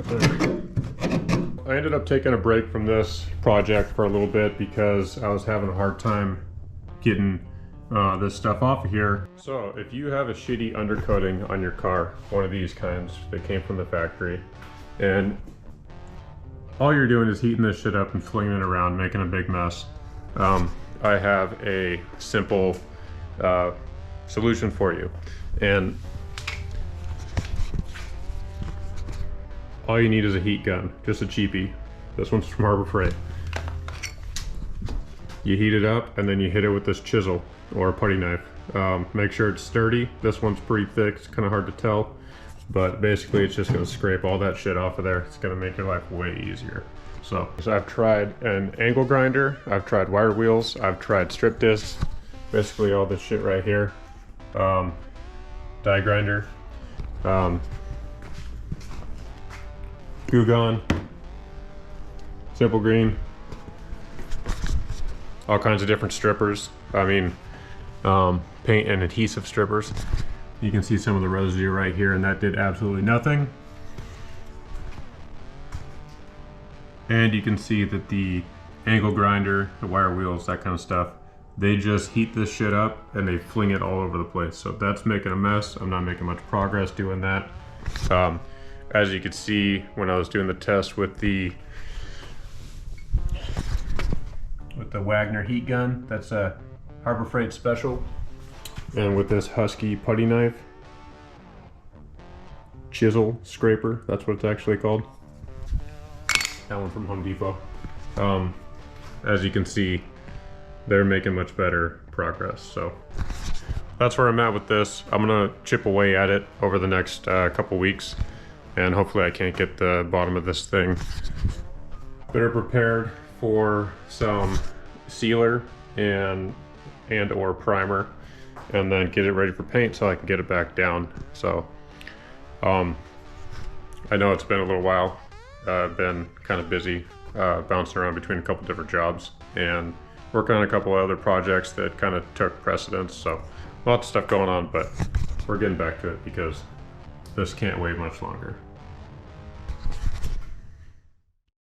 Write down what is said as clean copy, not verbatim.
right there. I ended up taking a break from this project for a little bit because I was having a hard time getting this stuff off of here. So if you have a shitty undercoating on your car, one of these kinds that came from the factory, and all you're doing is heating this shit up and flinging it around, making a big mess, I have a simple solution for you. And all you need is a heat gun, just a cheapie. This one's from Harbor Freight. You heat it up and then you hit it with this chisel or a putty knife. Make sure it's sturdy. This one's pretty thick, it's kind of hard to tell, but basically it's just gonna scrape all that shit off of there. It's gonna make your life way easier. So I've tried an angle grinder, I've tried wire wheels, I've tried strip discs, basically all this shit right here. Die grinder, Goo Gone, Simple Green, all kinds of different strippers. I mean, paint and adhesive strippers. You can see some of the residue right here, and that did absolutely nothing. And you can see that the angle grinder, the wire wheels, that kind of stuff, they just heat this shit up and they fling it all over the place. So that's making a mess. I'm not making much progress doing that. As you could see when I was doing the test with the Wagner heat gun, that's a Harbor Freight special, and with this Husky putty knife, chisel scraper, that's what it's actually called. That one from Home Depot. As you can see, they're making much better progress. So that's where I'm at with this. I'm gonna chip away at it over the next couple weeks, and hopefully I can't get the bottom of this thing better prepared for some sealer and or primer, and then get it ready for paint so I can get it back down. So I know it's been a little while. I've been kind of busy bouncing around between a couple different jobs and working on a couple other projects that kind of took precedence. So lots of stuff going on, but we're getting back to it because this can't wait much longer.